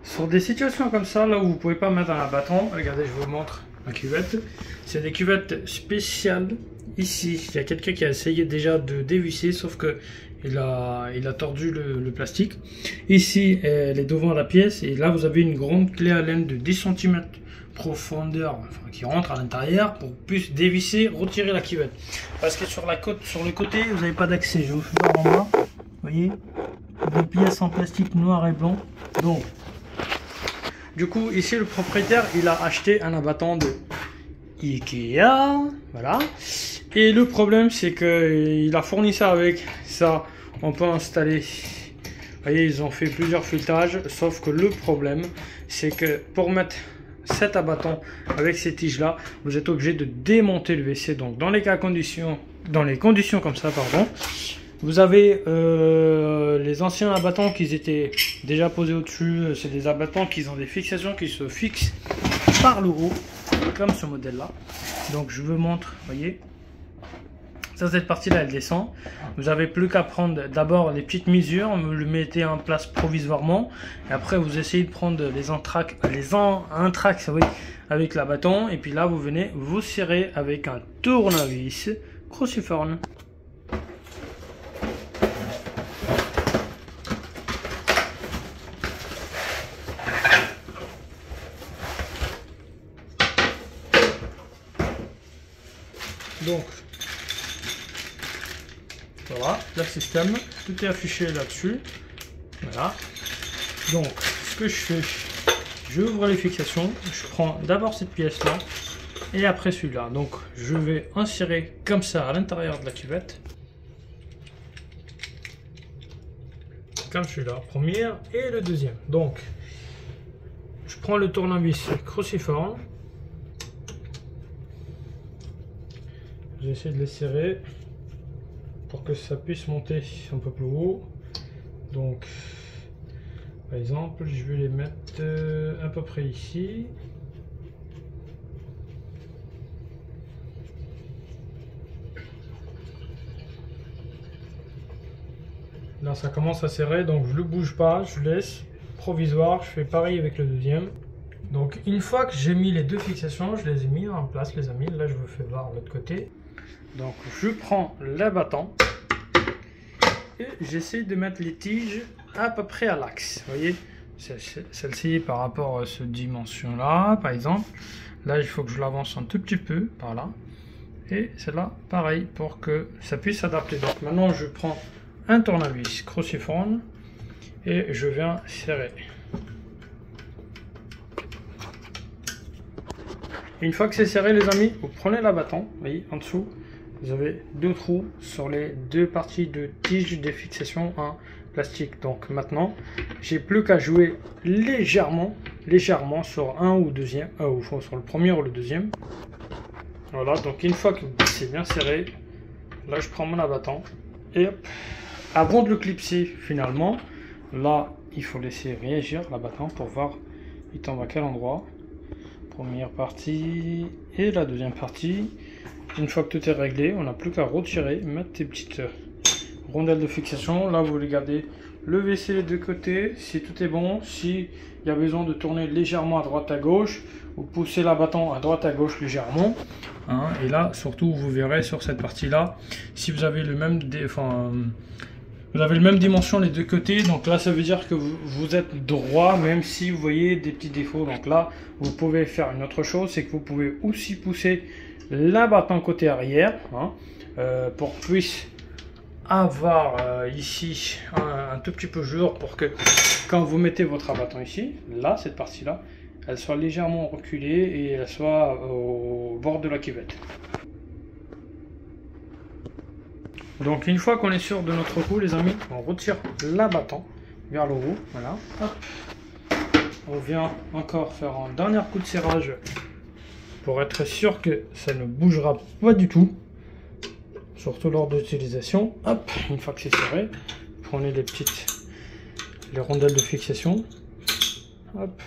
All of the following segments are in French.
Sur des situations comme ça, là où vous pouvez pas mettre un abattant, regardez, je vous montre la cuvette. C'est des cuvettes spéciales. Ici, il y a quelqu'un qui a essayé déjà de dévisser, sauf que il a tordu le plastique. Ici, elle est devant la pièce, et là, vous avez une grande clé à laine de 10 cm profondeur, enfin, qui rentre à l'intérieur pour plus dévisser, retirer la cuvette. Parce que sur le côté, vous n'avez pas d'accès. Je vous fais voir en bas. Vous voyez, des pièces en plastique noir et blanc. Donc, du coup, ici, le propriétaire, il a acheté un abattant de Ikea, voilà. Et le problème, c'est que il a fourni ça avec ça. On peut installer. Vous voyez, ils ont fait plusieurs filettages, sauf que le problème, c'est que pour mettre cet abattant avec ces tiges là, vous êtes obligé de démonter le WC. Donc, dans les conditions comme ça, pardon. Vous avez les anciens abattants qui étaient déjà posés au-dessus. C'est des abattants qui ont des fixations qui se fixent par le haut, comme ce modèle-là. Donc je vous montre, voyez. Ça, cette partie-là, elle descend. Vous n'avez plus qu'à prendre d'abord les petites mesures, vous le mettez en place provisoirement. Et après, vous essayez de prendre les entraques, oui, avec l'abattant. Et puis là, vous venez vous serrer avec un tournevis cruciforme. Donc, voilà, le système, tout est affiché là-dessus. Voilà. Donc, ce que je fais, je ouvre les fixations, je prends d'abord cette pièce-là, et après celui-là. Donc, je vais insérer comme ça à l'intérieur de la cuvette. Comme celui-là, première et le deuxième. Donc, je prends le tournevis cruciforme. J'essaie de les serrer pour que ça puisse monter un peu plus haut. Donc, par exemple, je vais les mettre à peu près ici. Là, ça commence à serrer, donc je ne le bouge pas, je laisse provisoire. Je fais pareil avec le deuxième. Donc, une fois que j'ai mis les deux fixations, je les ai mis en place, les amis. Là, je vous fais voir l'autre côté. Donc, je prends l'abattant et j'essaie de mettre les tiges à peu près à l'axe. Vous voyez, celle-ci par rapport à cette dimension-là, par exemple. Là, il faut que je l'avance un tout petit peu par là. Et celle-là, pareil, pour que ça puisse s'adapter. Donc, maintenant, je prends un tournevis cruciforme et je viens serrer. Une fois que c'est serré, les amis, vous prenez l'abattant, vous voyez, en dessous, vous avez deux trous sur les deux parties de tige de fixation en plastique. Donc maintenant, j'ai plus qu'à jouer légèrement sur un ou deuxième, ou sur le premier ou le deuxième. Voilà, donc une fois que c'est bien serré, là je prends mon abattant et hop, avant de le clipser finalement, là il faut laisser réagir l'abattant pour voir il tombe à quel endroit. Première partie et la deuxième partie. Une fois que tout est réglé, on n'a plus qu'à retirer, mettre des petites rondelles de fixation. Là, vous regardez le WC les deux côtés, si tout est bon. S'il y a besoin de tourner légèrement à droite à gauche, vous poussez l'abattant à droite à gauche légèrement. Hein, et là, surtout, vous verrez sur cette partie-là, si vous avez le même vous avez le même dimension les deux côtés, donc là ça veut dire que vous êtes droit même si vous voyez des petits défauts. Donc là vous pouvez faire une autre chose, c'est que vous pouvez aussi pousser l'abattant côté arrière, hein, pour que puisse avoir ici un tout petit peu jour pour que quand vous mettez votre abattant ici, là cette partie là, elle soit légèrement reculée et elle soit au bord de la cuvette. Donc une fois qu'on est sûr de notre coup, les amis, on retire l'abattant vers le haut, voilà. Hop. On vient encore faire un dernier coup de serrage pour être sûr que ça ne bougera pas du tout, surtout lors de l'utilisation. Hop, une fois que c'est serré, prenez les rondelles de fixation. Hop,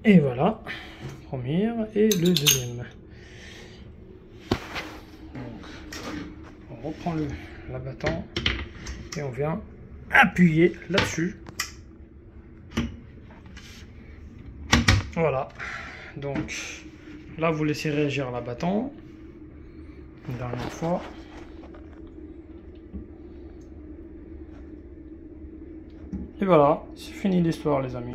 et voilà, première et le deuxième. On reprend l'abattant et on vient appuyer là-dessus. Voilà. Donc là, vous laissez réagir l'abattant. Une dernière fois. Et voilà, c'est fini l'histoire, les amis.